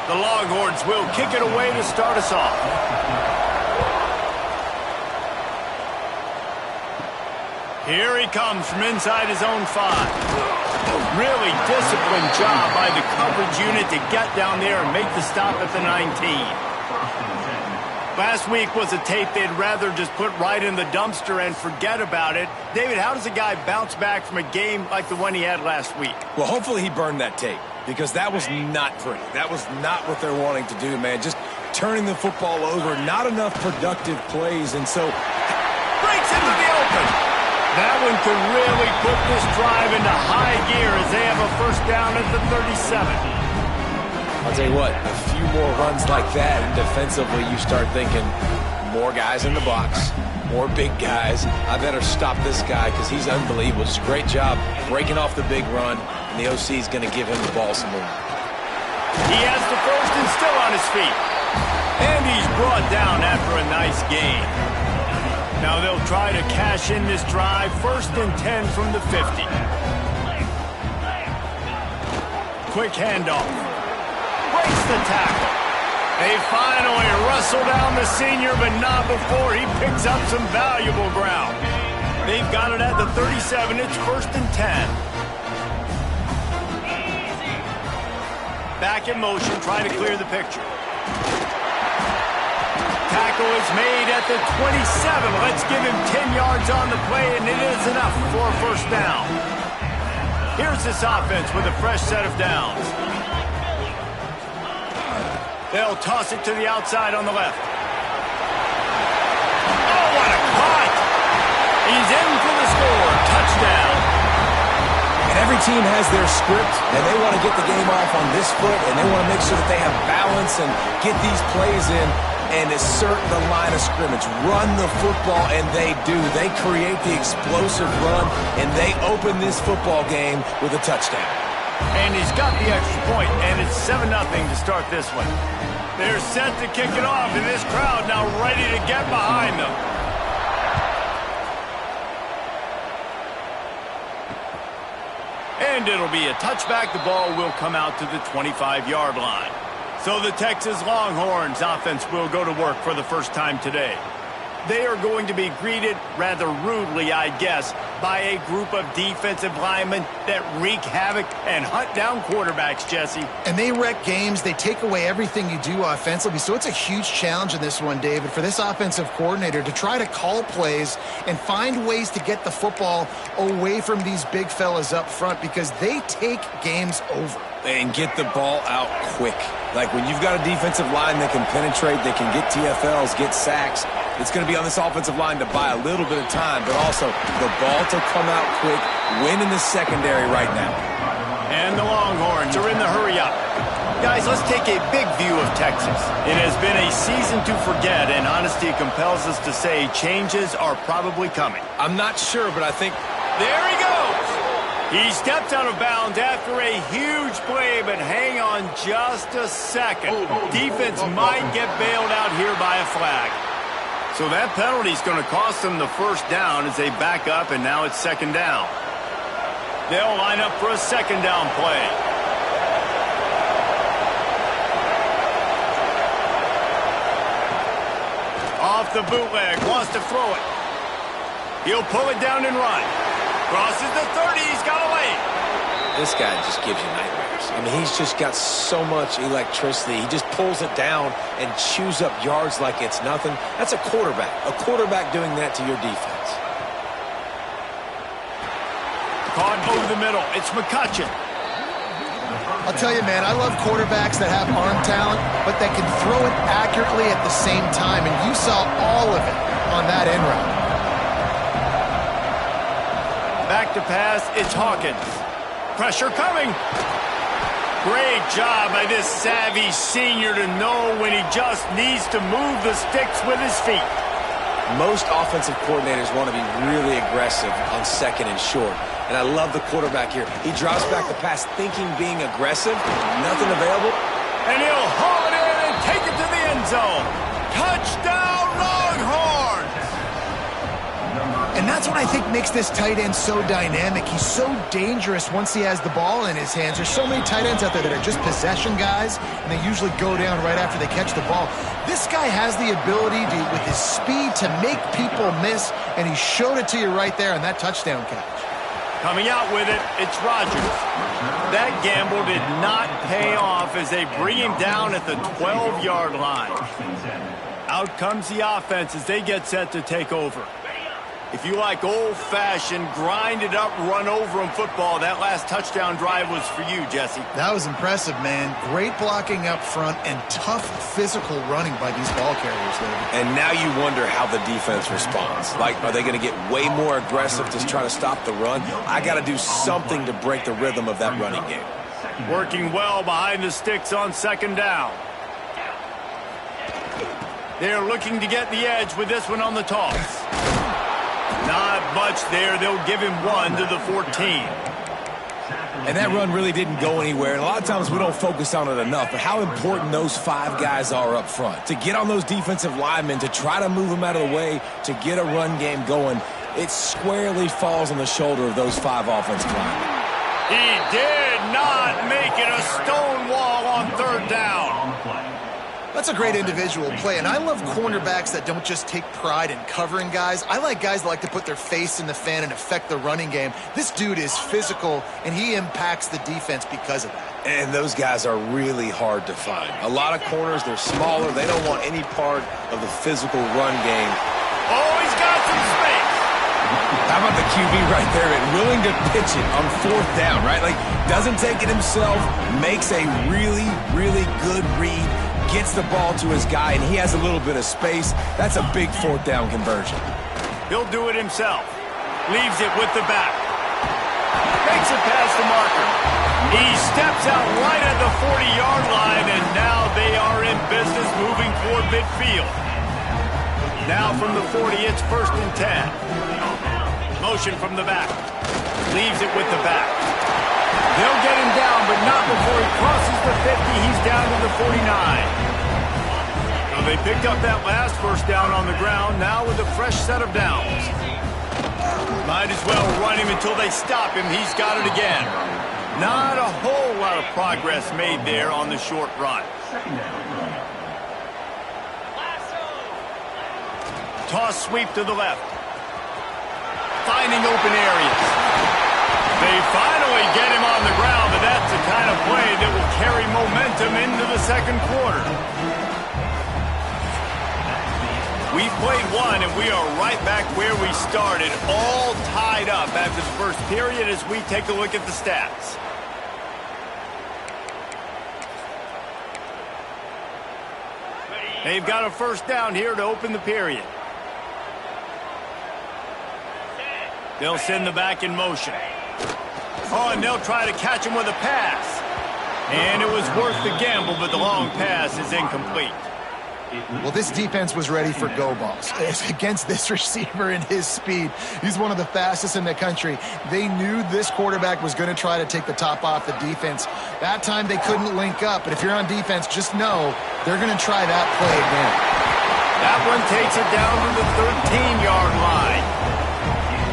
The Longhorns will kick it away to start us off. Here he comes from inside his own 5. Really disciplined job by the coverage unit to get down there and make the stop at the 19. Last week was a tape they'd rather just put right in the dumpster and forget about it. David, how does a guy bounce back from a game like the one he had last week? Well, hopefully he burned that tape, because that was not pretty. That was not what they're wanting to do, man. Just turning the football over, not enough productive plays, and so breaks into the open. That one could really put this drive into high gear as they have a first down at the 37. I'll tell you what, a few more runs like that, and defensively you start thinking, more guys in the box, more big guys. I better stop this guy because he's unbelievable. Just a great job breaking off the big run, and the OC is going to give him the ball some more. He has the first and still on his feet. And he's brought down after a nice gain. Now they'll try to cash in this drive, first and 10 from the 50. Quick handoff. Breaks the tackle. They finally wrestle down the senior, but not before he picks up some valuable ground. They've got it at the 37. It's first and 10. Back in motion, trying to clear the picture. Tackle is made at the 27. Let's give him 10 yards on the play, and it is enough for a first down. Here's this offense with a fresh set of downs. They'll toss it to the outside on the left. Oh, what a cut! He's in for the score. Touchdown. And every team has their script, and they want to get the game off on this foot, and they want to make sure that they have balance and get these plays in and assert the line of scrimmage. Run the football, and they do. They create the explosive run, and they open this football game with a touchdown. And he's got the extra point, and it's 7-0 to start this one. They're set to kick it off, and this crowd now ready to get behind them. And it'll be a touchback. The ball will come out to the 25-yard line. So the Texas Longhorns offense will go to work for the first time today. They are going to be greeted rather rudely, I guess, by a group of defensive linemen that wreak havoc and hunt down quarterbacks, Jesse. And they wreck games. They take away everything you do offensively. So it's a huge challenge in this one, David, for this offensive coordinator to try to call plays and find ways to get the football away from these big fellas up front, because they take games over. And get the ball out quick. Like when you've got a defensive line that can penetrate, they can get TFLs, get sacks, it's going to be on this offensive line to buy a little bit of time, but also the ball to come out quick, win in the secondary right now. And the Longhorns are in the hurry up. Guys, let's take a big view of Texas. It has been a season to forget, and honesty compels us to say changes are probably coming. I'm not sure, but I think... There he goes! He steps out of bounds after a huge play, but hang on just a second. Defense might get bailed out here by a flag. So that penalty is going to cost them the first down as they back up, and now it's second down. They'll line up for a second down play. Off the bootleg, wants to throw it. He'll pull it down and run. Crosses the 30, he's got away. This guy just gives you nightmares. I mean, he's just got so much electricity. He just pulls it down and chews up yards like it's nothing. That's a quarterback. A quarterback doing that to your defense. Caught over the middle. It's McCutcheon. I'll tell you, man, I love quarterbacks that have arm talent, but that can throw it accurately at the same time, and you saw all of it on that end route. Back to pass, it's Hawkins. Pressure coming. Great job by this savvy senior to know when he just needs to move the sticks with his feet. Most offensive coordinators want to be really aggressive on second and short. And I love the quarterback here. He drops back the pass thinking being aggressive. Nothing available. And he'll haul it in and take it to the end zone. Touchdown, Longhorns! And that's what what I think makes this tight end so dynamic. He's so dangerous once he has the ball in his hands. There's so many tight ends out there that are just possession guys, and they usually go down right after they catch the ball. This guy has the ability to, with his speed, to make people miss, and he showed it to you right there on that touchdown catch. Coming out with it, it's Rodgers. That gamble did not pay off as they bring him down at the 12-yard line. Out comes the offense as they get set to take over. If you like old-fashioned, grind-it-up, run-over-'em football, that last touchdown drive was for you, Jesse. That was impressive, man. Great blocking up front and tough physical running by these ball carriers, David. And now you wonder how the defense responds. Like, are they going to get way more aggressive to try to stop the run? I got to do something to break the rhythm of that running game. Working well behind the sticks on second down. They're looking to get the edge with this one on the toss. Not much there. They'll give him 1 to the 14. And that run really didn't go anywhere. And a lot of times we don't focus on it enough, but how important those 5 guys are up front. To get on those defensive linemen, to try to move them out of the way, to get a run game going, it squarely falls on the shoulder of those 5 offensive linemen. He did not make it a stone wall on third down. That's a great individual play, and I love cornerbacks that don't just take pride in covering guys. I like guys that like to put their face in the fan and affect the running game. This dude is physical, and he impacts the defense because of that. And those guys are really hard to find. A lot of corners, they're smaller. They don't want any part of the physical run game. Oh, he's got some space. How about the QB right there and willing to pitch it on fourth down, right? Like, doesn't take it himself, makes a really, really good read, gets the ball to his guy, and he has a little bit of space. That's a big fourth down conversion. He'll do it himself. Leaves it with the back. Makes it past the marker. He steps out right at the 40-yard line, and now they are in business moving toward midfield. Now from the 40, it's 1st and 10. Motion from the back. Leaves it with the back. They'll get him down, but not before he crosses the 50. He's down to the 49. So they picked up that last first down on the ground, now with a fresh set of downs. Might as well run him until they stop him. He's got it again. Not a whole lot of progress made there on the short run. Toss sweep to the left. Finding open areas. They finally get him on the ground, but that's the kind of play that will carry momentum into the second quarter. We played one, and we are right back where we started, all tied up after the first period as we take a look at the stats. They've got a first down here to open the period. They'll send the back in motion. Oh, and they'll try to catch him with a pass. And it was worth the gamble, but the long pass is incomplete. Well, this defense was ready for go balls. Against this receiver and his speed, he's one of the fastest in the country. They knew this quarterback was going to try to take the top off the defense. That time they couldn't link up, but if you're on defense, just know they're going to try that play again. That one takes it down to the 13-yard line.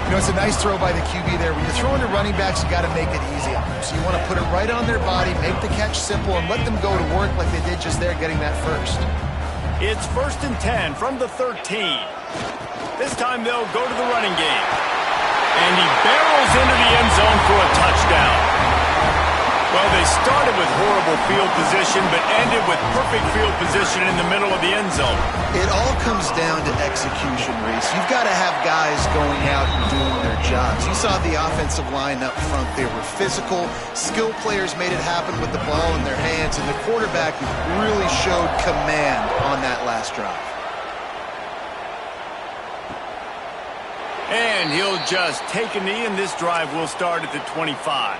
You know, it's a nice throw by the QB there. When you're throwing to running backs, you got to make it easy on them. So you want to put it right on their body, make the catch simple, and let them go to work like they did just there getting that first. It's 1st and 10 from the 13. This time they'll go to the running game. And he barrels into the end zone for a touchdown. Well, they started with horrible field position, but ended with perfect field position in the middle of the end zone. It all comes down to execution, Reese. You've got to have guys going out and doing their jobs. You saw the offensive line up front. They were physical. Skill players made it happen with the ball in their hands, and the quarterback really showed command on that last drive. And he'll just take a knee, and this drive will start at the 25.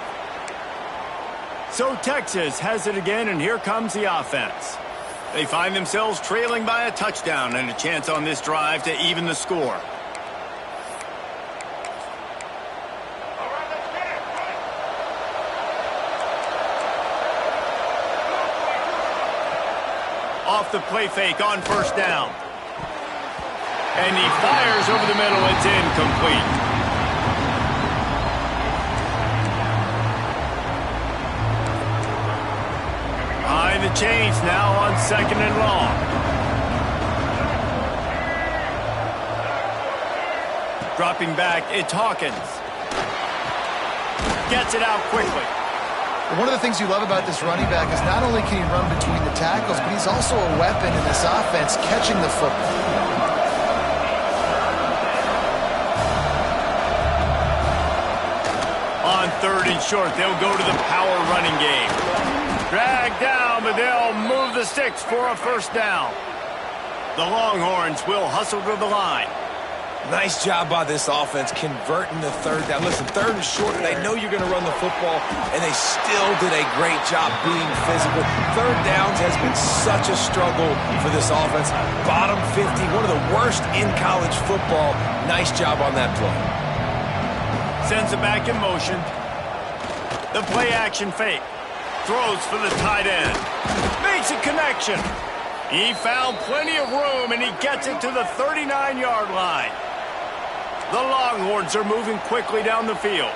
So Texas has it again, and here comes the offense. They find themselves trailing by a touchdown and a chance on this drive to even the score. Off the play fake on first down. And he fires over the middle. It's incomplete. change now on 2nd and long. Dropping back, it's Hawkins. Gets it out quickly. One of the things you love about this running back is not only can he run between the tackles, but he's also a weapon in this offense, catching the football. On 3rd and short, they'll go to the power running game. Dragged down, but they'll move the sticks for a 1st down. The Longhorns will hustle to the line. Nice job by this offense converting the 3rd down. Listen, 3rd and short, they know you're going to run the football, and they still did a great job being physical. 3rd downs has been such a struggle for this offense. Bottom 50, one of the worst in college football. Nice job on that play. Sends it back in motion. The play action fake. Throws for the tight end. Makes a connection. He found plenty of room, and he gets it to the 39-yard line. The Longhorns are moving quickly down the field.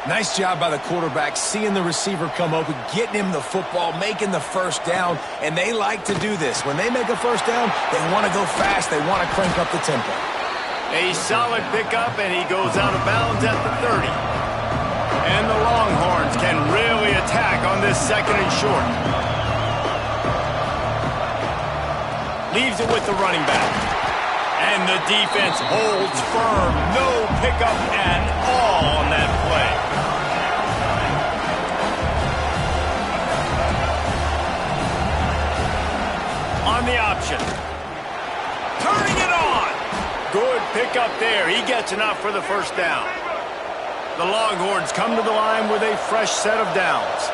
Nice job by the quarterback, seeing the receiver come open, getting him the football, making the 1st down, and they like to do this. When they make a 1st down, they want to go fast. They want to crank up the tempo. A solid pickup, and he goes out of bounds at the 30. And the Longhorns can really attack on this 2nd and short. Leaves it with the running back. And the defense holds firm. No pickup at all on that play. On the option. Turning it on. Good pickup there. He gets enough for the 1st down. The Longhorns come to the line with a fresh set of downs.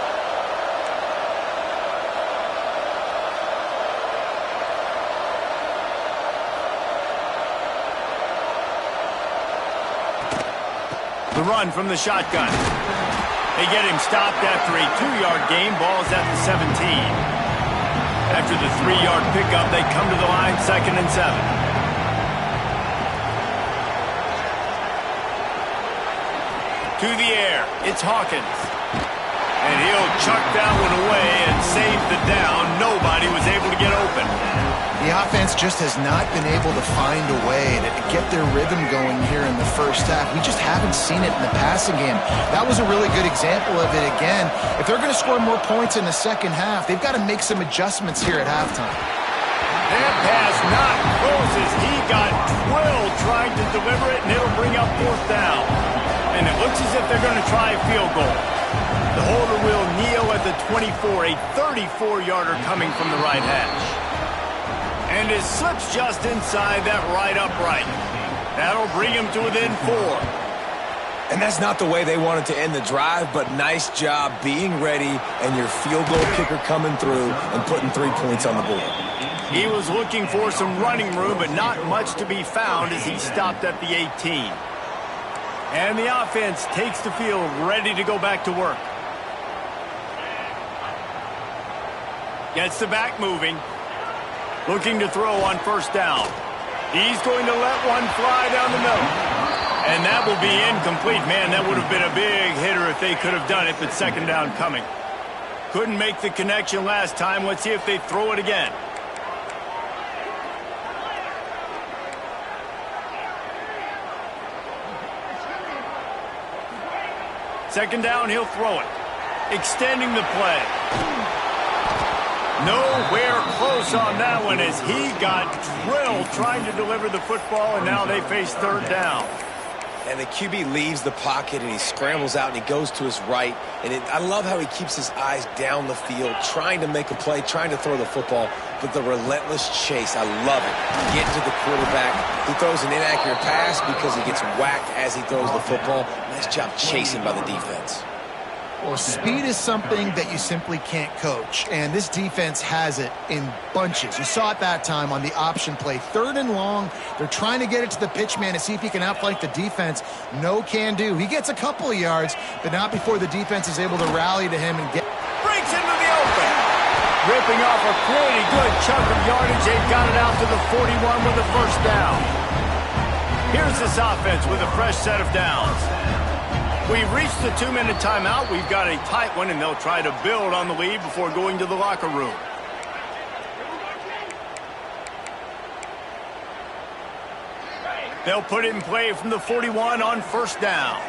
The run from the shotgun. They get him stopped after a 2-yard gain. Ball's at the 17. After the 3-yard pickup, they come to the line 2nd and 7. To the air, it's Hawkins. And he'll chuck that one away and save the down. Nobody was able to get open. The offense just has not been able to find a way to get their rhythm going here in the 1st half. We just haven't seen it in the passing game. That was a really good example of it again. If they're going to score more points in the 2nd half, they've got to make some adjustments here at halftime. That pass not closes. He got drilled trying to deliver it, and it'll bring up 4th down. And it looks as if they're going to try a field goal. The holder will kneel at the 24, a 34-yarder coming from the right hash. And it slips just inside that right upright. That'll bring him to within 4. And that's not the way they wanted to end the drive, but nice job being ready and your field goal kicker coming through and putting 3 points on the board. He was looking for some running room, but not much to be found as he stopped at the 18. And the offense takes the field ready to go back to work. Gets the back moving. Looking to throw on 1st down. He's going to let one fly down the middle. And that will be incomplete. Man, that would have been a big hitter if they could have done it, but 2nd down coming. Couldn't make the connection last time. Let's see if they throw it again. Second down, he'll throw it. Extending the play. Nowhere close on that one as he got drilled trying to deliver the football, and now they face 3rd down. And the QB leaves the pocket, and he scrambles out, and he goes to his right. And I love how he keeps his eyes down the field, trying to make a play, trying to throw the football, but the relentless chase, I love it. Getting to the quarterback. He throws an inaccurate pass because he gets whacked as he throws the football. Nice job chasing by the defense. Well, speed is something that you simply can't coach, and this defense has it in bunches. You saw it that time on the option play. 3rd and long, they're trying to get it to the pitch man to see if he can outflank the defense. No can do. He gets a couple of yards, but not before the defense is able to rally to him and get... Breaks into the open. Ripping off a pretty good chunk of yardage. They've got it out to the 41 with the 1st down. Here's this offense with a fresh set of downs. We've reached the 2-minute timeout. We've got a tight one, and they'll try to build on the lead before going to the locker room. They'll put it in play from the 41 on first down.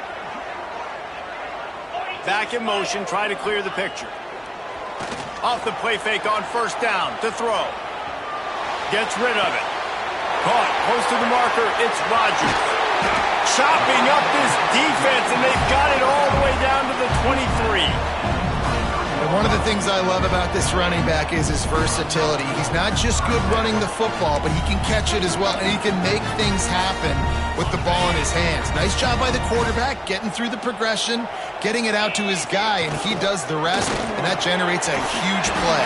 Back in motion, try to clear the picture. Off the play fake on first down to throw. Gets rid of it. Caught, close to the marker, it's Rodgers. Chopping up this defense, and they've got it all the way down to the 23. And one of the things I love about this running back is his versatility. He's not just good running the football, but he can catch it as well, and he can make things happen with the ball in his hands. Nice job by the quarterback, getting through the progression, getting it out to his guy, and he does the rest, and that generates a huge play.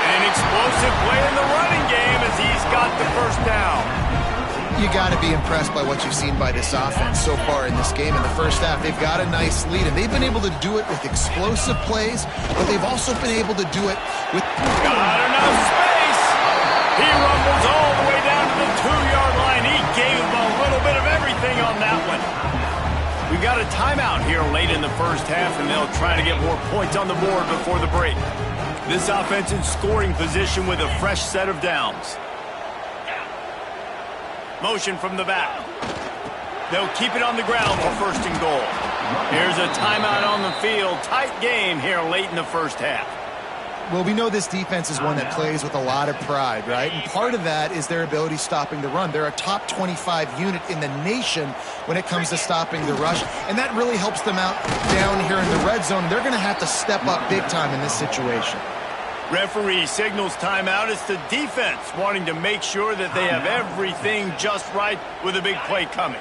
An explosive play in the running game as he's got the first down. You got to be impressed by what you've seen by this offense so far in this game. In the first half, they've got a nice lead, and they've been able to do it with explosive plays, but they've also been able to do it with... Got enough space! He rumbles all the way down to the 2-yard line. He gave him a little bit of everything on that one. We've got a timeout here late in the first half, and they'll try to get more points on the board before the break. This offense in scoring position with a fresh set of downs. Motion from the back. They'll keep it on the ground for first and goal. Here's a timeout on the field. Tight game here late in the first half. Well, we know this defense is one that plays with a lot of pride, right? And part of that is their ability stopping the run. They're a top 25 unit in the nation when it comes to stopping the rush, and that really helps them out down here in the red zone. They're going to have to step up big time in this situation. Referee signals timeout. It's the defense wanting to make sure that they have everything just right with a big play coming.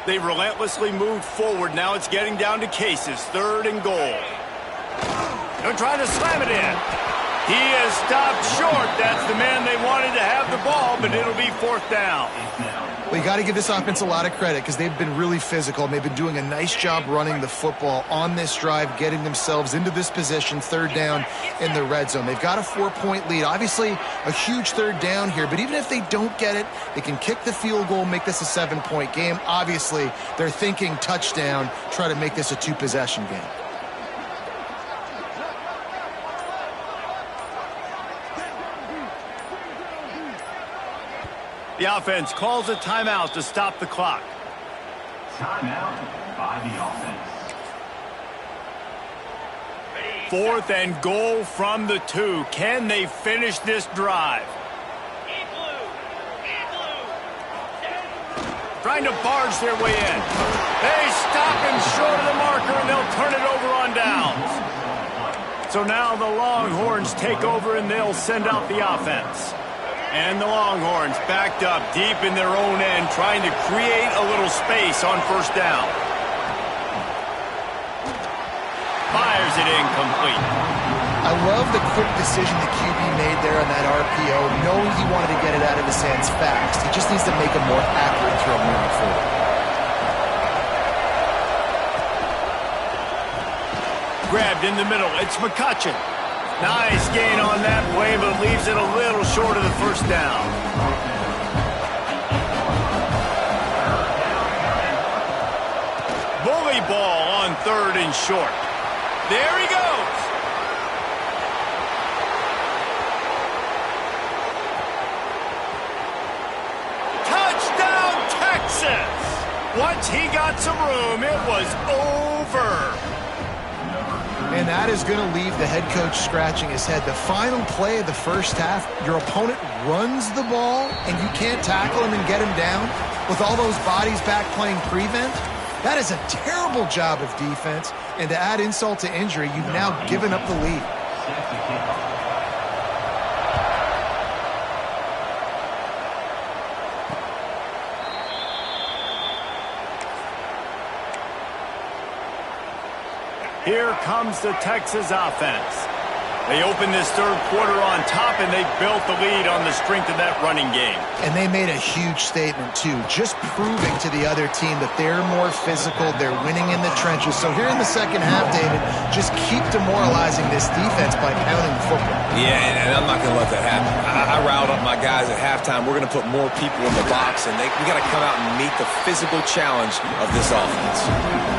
They've relentlessly moved forward. Now it's getting down to cases. Third and goal. They're trying to slam it in. He has stopped short. That's the man they wanted to have the ball, but it'll be fourth down. Well, you got to give this offense a lot of credit because they've been really physical, and they've been doing a nice job running the football on this drive, getting themselves into this position, third down in the red zone. They've got a 4-point lead. Obviously, a huge third down here, but even if they don't get it, they can kick the field goal, make this a 7-point game. Obviously, they're thinking touchdown, try to make this a 2-possession game. The offense calls a timeout to stop the clock. Timeout by the offense. Fourth and goal from the 2. Can they finish this drive? Trying to barge their way in. They stop him short of the marker, and they'll turn it over on downs. So now the Longhorns take over, and they'll send out the offense. And the Longhorns backed up deep in their own end, trying to create a little space on first down. Fires it incomplete. I love the quick decision the QB made there on that RPO, knowing he wanted to get it out of his hands fast. He just needs to make a more accurate throw moving forward. Grabbed in the middle. It's McCutcheon. Nice gain on that play, but leaves it a little short of the first down. Bully ball on third and short. There he goes. Touchdown, Texas. Once he got some room, it was over. And that is going to leave the head coach scratching his head. The final play of the first half, your opponent runs the ball, and you can't tackle him and get him down with all those bodies back playing prevent. That is a terrible job of defense. And to add insult to injury, you've now given up the lead. Here comes the Texas offense. They opened this third quarter on top, and they built the lead on the strength of that running game. And they made a huge statement, too, just proving to the other team that they're more physical, they're winning in the trenches. So here in the second half, David, just keep demoralizing this defense by pounding the football. Yeah, and I'm not going to let that happen. I riled up my guys at halftime. We're going to put more people in the box, and we got to come out and meet the physical challenge of this offense.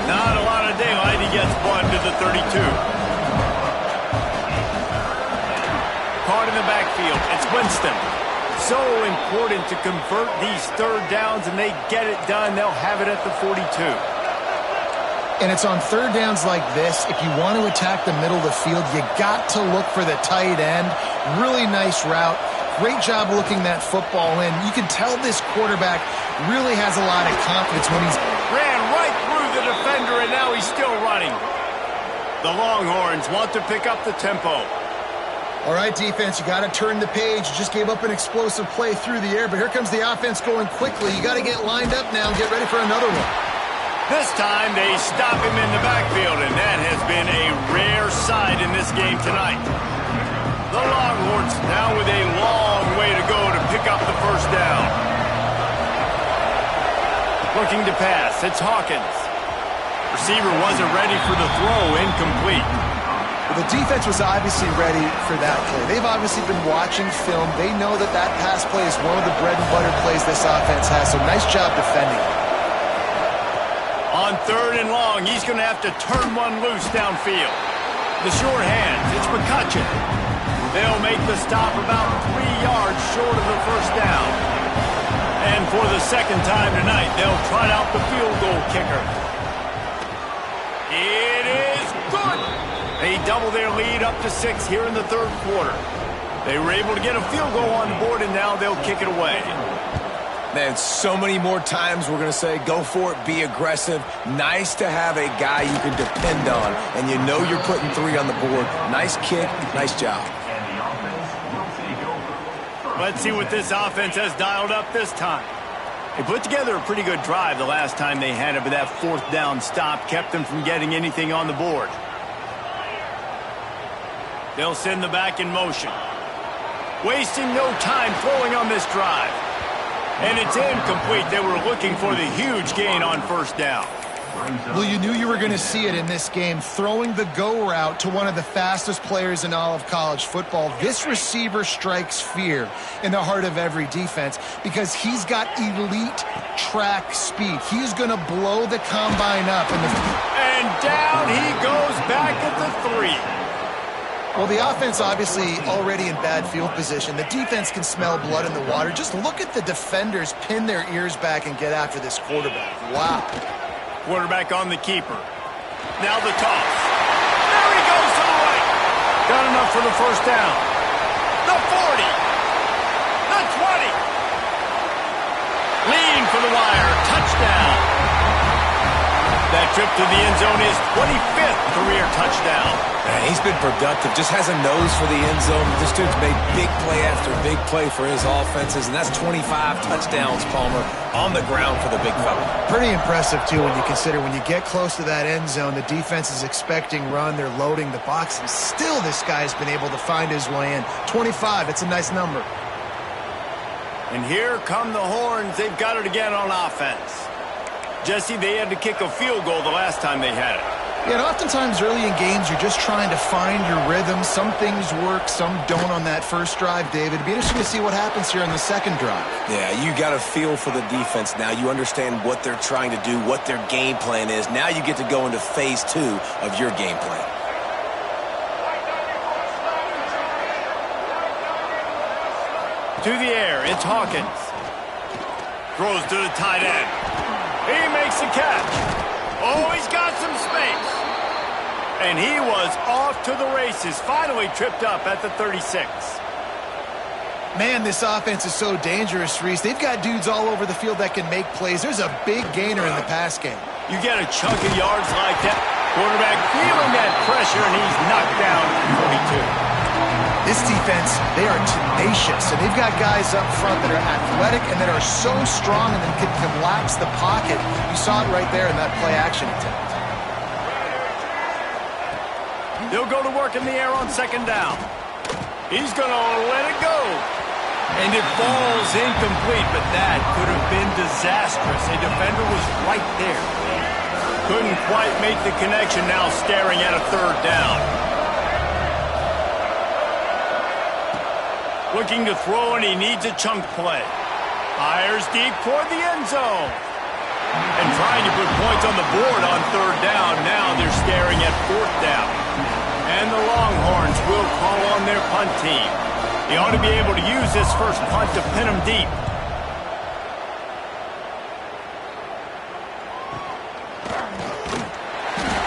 Not a lot of daylight. He gets one to the 32. Caught in the backfield. It's Winston. So important to convert these third downs, and they get it done. They'll have it at the 42. And it's on third downs like this. If you want to attack the middle of the field, you got to look for the tight end. Really nice route. Great job looking that football in. You can tell this quarterback really has a lot of confidence when he's ran right through the defender, and now he's still running. The Longhorns want to pick up the tempo. All right, defense, you got to turn the page. You just gave up an explosive play through the air, but here comes the offense going quickly. You got to get lined up now and get ready for another one. This time they stop him in the backfield, and that has been a rare sight in this game tonight. The Longhorns now with a long way to go to pick up the first down. Looking to pass, it's Hawkins. Receiver wasn't ready for the throw, incomplete. Well, the defense was obviously ready for that play. They've obviously been watching film. They know that that pass play is one of the bread and butter plays this offense has, so nice job defending. On third and long, he's going to have to turn one loose downfield. The short hands, it's McCutcheon. They'll make the stop about 3 yards short of the first down. And for the second time tonight, they'll trot out the field goal kicker. It is good! They double their lead up to 6 here in the third quarter. They were able to get a field goal on the board, and now they'll kick it away. Man, so many more times we're going to say, go for it, be aggressive. Nice to have a guy you can depend on, and you know you're putting 3 on the board. Nice kick, nice job. Let's see what this offense has dialed up this time. They put together a pretty good drive the last time they had it, but that fourth down stop kept them from getting anything on the board. They'll send the back in motion. Wasting no time throwing on this drive. And it's incomplete. They were looking for the huge gain on first down. Well, you knew you were going to see it in this game, throwing the go route to one of the fastest players in all of college football. This receiver strikes fear in the heart of every defense because he's got elite track speed. He's going to blow the combine up. And down he goes back at the 3. Well, the offense obviously already in bad field position. The defense can smell blood in the water. Just look at the defenders pin their ears back and get after this quarterback. Wow. Quarterback on the keeper. Now the toss. There he goes to the right. Got enough for the first down. The 40. The 20. Leading for the wire. Touchdown. That trip to the end zone is 25th career touchdown. Man, he's been productive, just has a nose for the end zone. This dude's made big play after big play for his offenses, and that's 25 touchdowns, Palmer, on the ground for the big fella. Pretty impressive, too, when you consider when you get close to that end zone, the defense is expecting run, they're loading the box, and still this guy's been able to find his way in. 25, it's a nice number. And here come the Horns. They've got it again on offense. Jesse, they had to kick a field goal the last time they had it. Yeah, and oftentimes early in games, you're just trying to find your rhythm. Some things work, some don't on that first drive, David. It'd be interesting to see what happens here on the second drive. Yeah, you got a feel for the defense now. You understand what they're trying to do, what their game plan is. Now you get to go into phase 2 of your game plan. To the air, it's Hawkins. Throws to the tight end. He makes the catch. Oh, he's got some space. And he was off to the races. Finally tripped up at the 36. Man, this offense is so dangerous, Reese. They've got dudes all over the field that can make plays. There's a big gainer in the pass game. You get a chunk of yards like that. Quarterback feeling that pressure, and he's knocked down at 42. This defense, they are tenacious, and they've got guys up front that are athletic and that are so strong and that can collapse the pocket. You saw it right there in that play-action attempt. They'll go to work in the air on second down. He's going to let it go. And it falls incomplete, but that could have been disastrous. A defender was right there. Couldn't quite make the connection, now staring at a third down. Looking to throw, and he needs a chunk play. Fires deep toward the end zone. And trying to put points on the board on third down. Now they're staring at fourth down. And the Longhorns will call on their punt team. They ought to be able to use this first punt to pin them deep.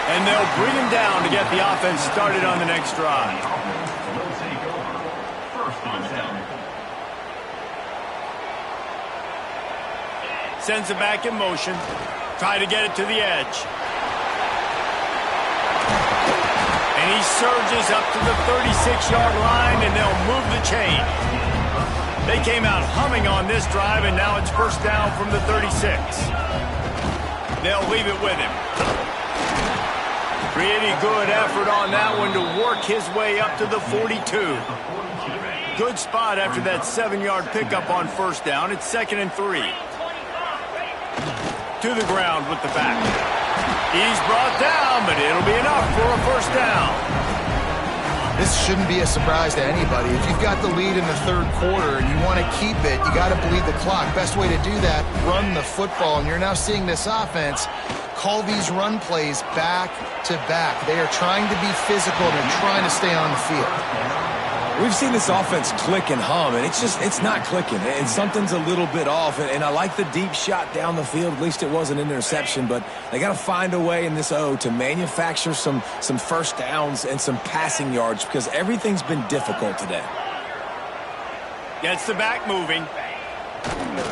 And they'll bring him down to get the offense started on the next drive. Sends it back in motion. Try to get it to the edge. And he surges up to the 36-yard line, and they'll move the chain. They came out humming on this drive, and now it's first down from the 36. They'll leave it with him. Pretty good effort on that one to work his way up to the 42. Good spot after that 7-yard pickup on first down. It's 2nd and 3. To the ground with the back. He's brought down, but it'll be enough for a first down. This shouldn't be a surprise to anybody. If you've got the lead in the third quarter and you want to keep it, you got to bleed the clock. Best way to do that, run the football. And you're now seeing this offense call these run plays back to back. They are trying to be physical. They're trying to stay on the field. We've seen this offense click and hum, and it's not clicking, and something's a little bit off. And I like the deep shot down the field. At least it wasn't an interception, but they got to find a way in this O to manufacture some first downs and some passing yards because everything's been difficult today. Gets the back moving.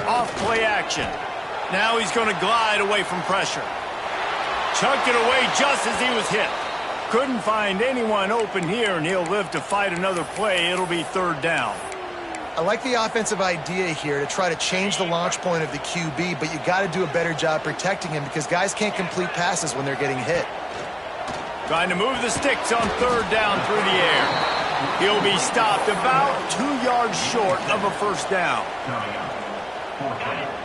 Off play action. Now he's going to glide away from pressure. Chucked it away just as he was hit. Couldn't find anyone open here, and he'll live to fight another play. It'll be third down. I like the offensive idea here to try to change the launch point of the QB, but you got to do a better job protecting him because guys can't complete passes when they're getting hit. Trying to move the sticks on third down through the air. He'll be stopped about 2 yards short of a first down.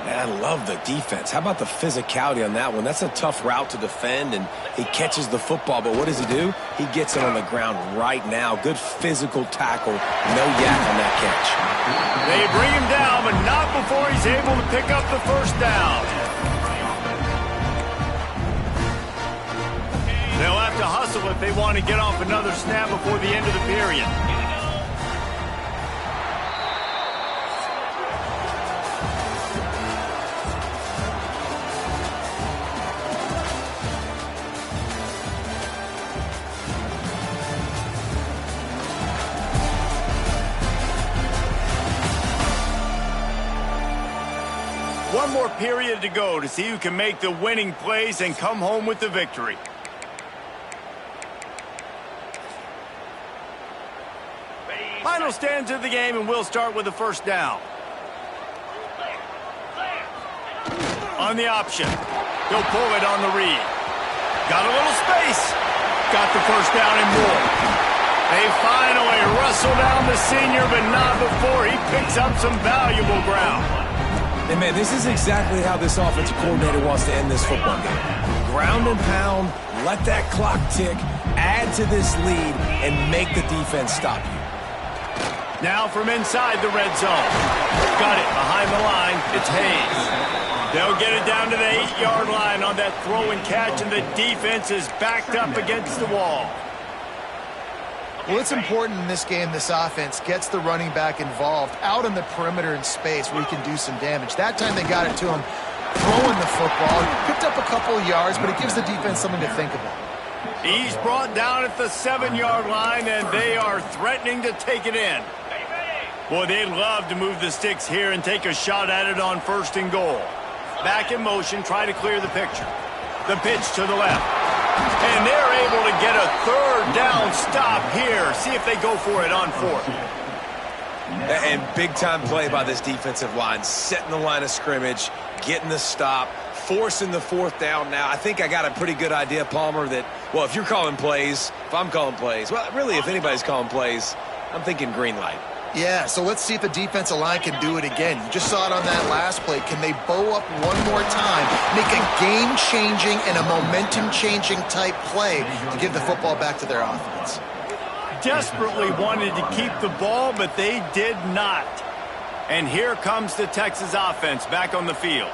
Man, I love the defense. How about the physicality on that one? That's a tough route to defend, and he catches the football, but what does he do? He gets it on the ground right now. Good physical tackle. No yak on that catch. They bring him down, but not before he's able to pick up the first down. They'll have to hustle if they want to get off another snap before the end of the period. One more period to go to see who can make the winning plays and come home with the victory. Final stands of the game, and we'll start with the first down. On the option. He'll pull it on the read. Got a little space. Got the first down and more. They finally wrestle down the senior, but not before he picks up some valuable ground. And, man, this is exactly how this offensive coordinator wants to end this football game. Ground and pound, let that clock tick, add to this lead, and make the defense stop you. Now from inside the red zone. Got it behind the line. It's Hayes. They'll get it down to the 8-yard line on that throw and catch, and the defense is backed up against the wall. Well, it's important in this game this offense gets the running back involved out in the perimeter in space where he can do some damage. That time they got it to him throwing the football. Picked up a couple of yards, but it gives the defense something to think about. He's brought down at the 7-yard line, and they are threatening to take it in. Boy, they'd love to move the sticks here and take a shot at it on first and goal. Back in motion, try to clear the picture. The pitch to the left. And they're able to get a third down stop here. See if they go for it on fourth. And big-time play by this defensive line. Setting the line of scrimmage, getting the stop, forcing the fourth down now. I think I got a pretty good idea, Palmer, that, well, if you're calling plays, if I'm calling plays, well, really, if anybody's calling plays, I'm thinking green light. Yeah, so let's see if the defensive line can do it again. You just saw it on that last play. Can they bow up one more time, make a game-changing and a momentum-changing type play to give the football back to their offense? Desperately wanted to keep the ball, but they did not. And here comes the Texas offense back on the field.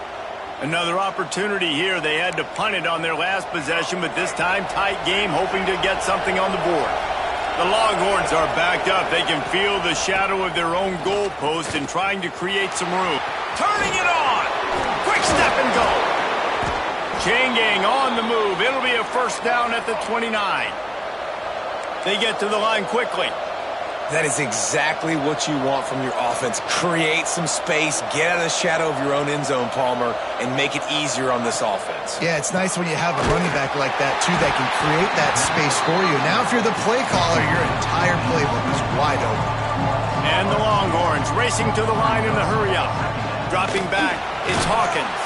Another opportunity here. They had to punt it on their last possession, but this time tight game, hoping to get something on the board. The Longhorns are backed up. They can feel the shadow of their own goalpost and trying to create some room. Turning it on. Quick step and go. Chain gang on the move. It'll be a first down at the 29. They get to the line quickly. That is exactly what you want from your offense. Create some space, get out of the shadow of your own end zone, Palmer, and make it easier on this offense. Yeah, it's nice when you have a running back like that, too, that can create that space for you. Now, if you're the play caller, your entire playbook is wide open. And the Longhorns racing to the line in the hurry-up. Dropping back, it's Hawkins.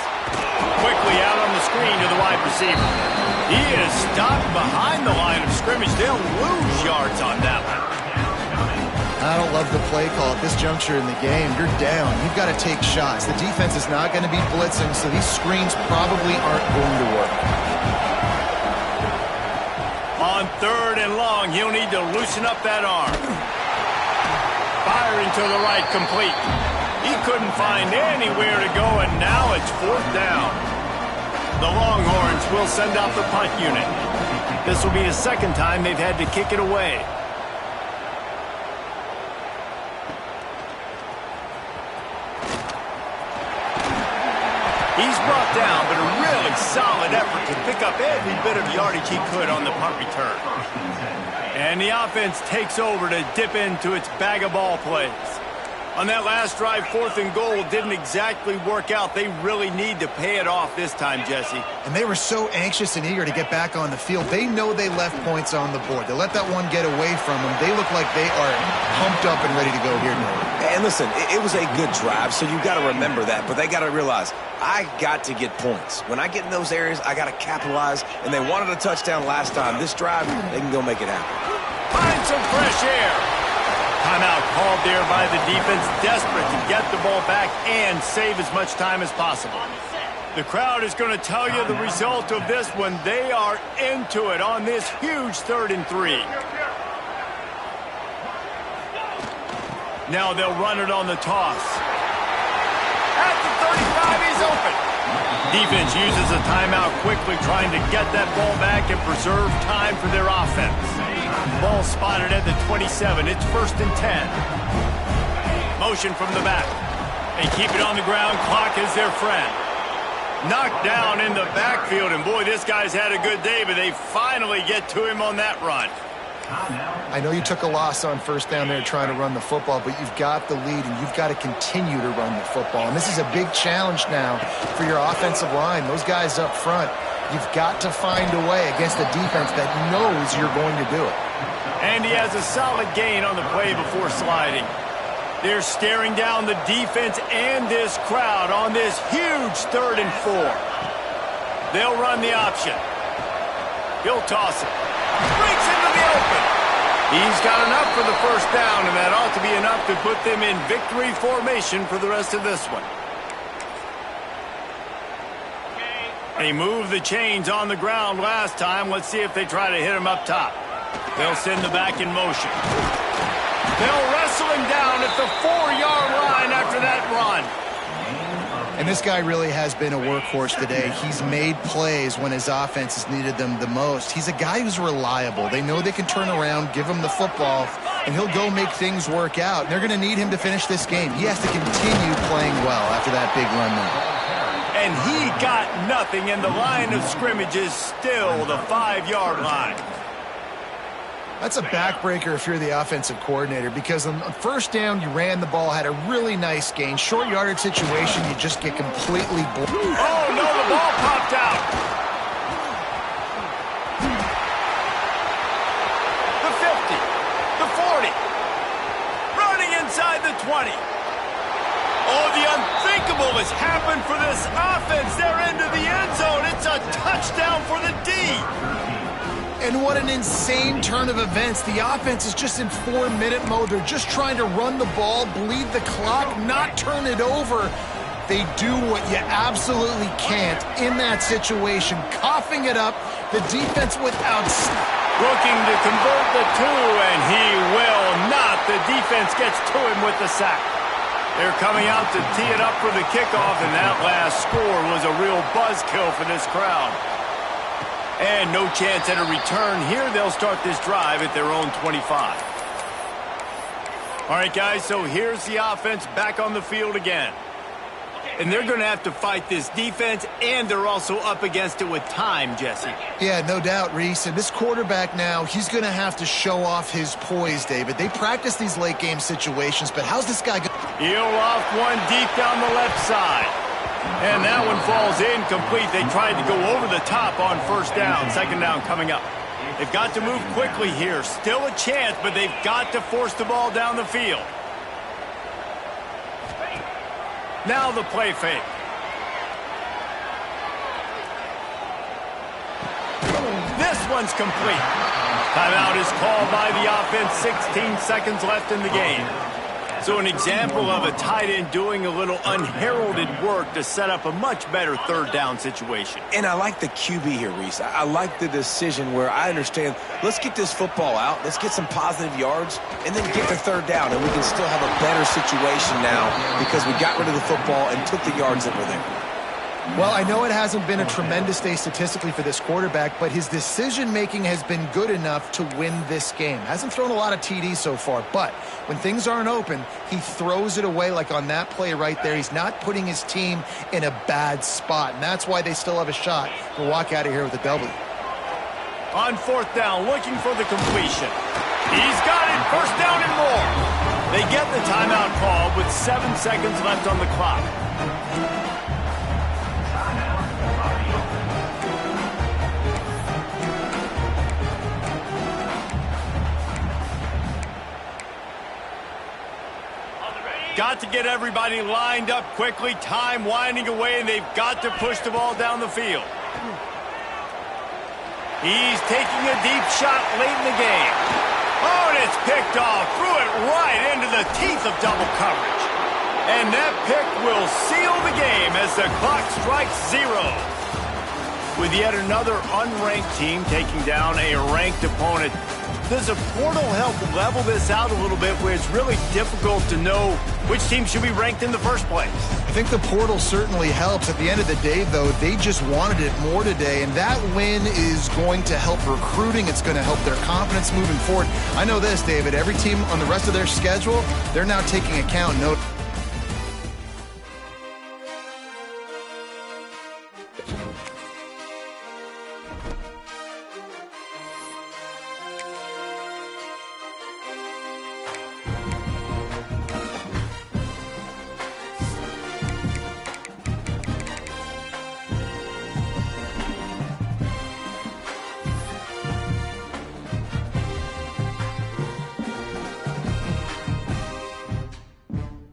Quickly out on the screen to the wide receiver. He is stopped behind the line of scrimmage. They'll lose yards on that one. I don't love the play call at this juncture in the game. You're down. You've got to take shots. The defense is not going to be blitzing, so these screens probably aren't going to work. On 3rd and long, he'll need to loosen up that arm. Firing to the right, complete. He couldn't find anywhere to go, and now it's 4th down. The Longhorns will send out the punt unit. This will be the second time they've had to kick it away. He's brought down, but a really solid effort to pick up every bit of yardage he could on the punt return. And the offense takes over to dip into its bag of ball plays. On that last drive, 4th and goal didn't exactly work out. They really need to pay it off this time, Jesse. And they were so anxious and eager to get back on the field. They know they left points on the board. They let that one get away from them. They look like they are pumped up and ready to go here now. And listen, it was a good drive, so you got to remember that. But they got to realize, I got to get points. When I get in those areas, I got to capitalize. And they wanted a touchdown last time. This drive, they can go make it happen. Find some fresh air. Timeout called there by the defense, desperate to get the ball back and save as much time as possible. The crowd is going to tell you the result of this one. They are into it on this huge 3rd and 3. Now they'll run it on the toss. At the 35, he's open. Defense uses a timeout quickly, trying to get that ball back and preserve time for their offense. Ball spotted at the 27. It's 1st and 10. Motion from the back. They keep it on the ground. Clock is their friend. Knocked down in the backfield, and boy, this guy's had a good day, but they finally get to him on that run. I know you took a loss on 1st down there trying to run the football, but you've got the lead, and you've got to continue to run the football. And this is a big challenge now for your offensive line. Those guys up front, you've got to find a way against a defense that knows you're going to do it. And he has a solid gain on the play before sliding. They're staring down the defense and this crowd on this huge 3rd and 4. They'll run the option. He'll toss it. Breaks into the open. He's got enough for the 1st down, and that ought to be enough to put them in victory formation for the rest of this one. He moved the chains on the ground last time. Let's see if they try to hit him up top. They'll send the back in motion. They'll wrestle him down at the 4-yard line after that run. And this guy really has been a workhorse today. He's made plays when his offense has needed them the most. He's a guy who's reliable. They know they can turn around, give him the football, and he'll go make things work out. And they're going to need him to finish this game. He has to continue playing well after that big run now. And he got nothing, and the line of scrimmage is still the 5-yard line. That's a backbreaker if you're the offensive coordinator, because on 1st down, you ran the ball, had a really nice gain. Short yardage situation, you just get completely blown. Oh, no, the ball popped out. The 50, the 40, running inside the 20. Oh, the unthinkable has happened for this offense. They're into the end zone. It's a touchdown for the D. And what an insane turn of events. The offense is just in 4-minute mode. They're just trying to run the ball, bleed the clock, not turn it over. They do what you absolutely can't in that situation, coughing it up. The defense without... Looking to convert the two, and he will not. The defense gets to him with the sack. They're coming out to tee it up for the kickoff, and that last score was a real buzzkill for this crowd. And no chance at a return here. They'll start this drive at their own 25. All right, guys, so here's the offense back on the field again. And they're going to have to fight this defense, and they're also up against it with time, Jesse. Yeah, no doubt, Reese. And this quarterback now, he's going to have to show off his poise, David. They practice these late-game situations, but how's this guy going? Heel off one deep down the left side. And that one falls incomplete. They tried to go over the top on first down. Second down coming up. They've got to move quickly here. Still a chance, but they've got to force the ball down the field. Now the play fake. This one's complete. Timeout is called by the offense. 16 seconds left in the game. So an example of a tight end doing a little unheralded work to set up a much better third down situation. And I like the QB here, Reese. I like the decision where I understand, let's get this football out, let's get some positive yards, and then get the third down, and we can still have a better situation now because we got rid of the football and took the yards that were there. Well, I know it hasn't been a tremendous day statistically for this quarterback, but his decision-making has been good enough to win this game. Hasn't thrown a lot of TDs so far, but when things aren't open, he throws it away like on that play right there. He's not putting his team in a bad spot, and that's why they still have a shot to walk out of here with a W. On fourth down, looking for the completion. He's got it, first down and more. They get the timeout call with 7 seconds left on the clock. Got to get everybody lined up quickly. Time winding away, and they've got to push the ball down the field. He's taking a deep shot late in the game. Oh, and it's picked off. Threw it right into the teeth of double coverage. And that pick will seal the game as the clock strikes 0. With yet another unranked team taking down a ranked opponent, does a portal help level this out a little bit where it's really difficult to know which team should be ranked in the first place? I think the portal certainly helps. At the end of the day, though, they just wanted it more today, and that win is going to help recruiting. It's going to help their confidence moving forward. I know this, David. Every team on the rest of their schedule, they're now taking account.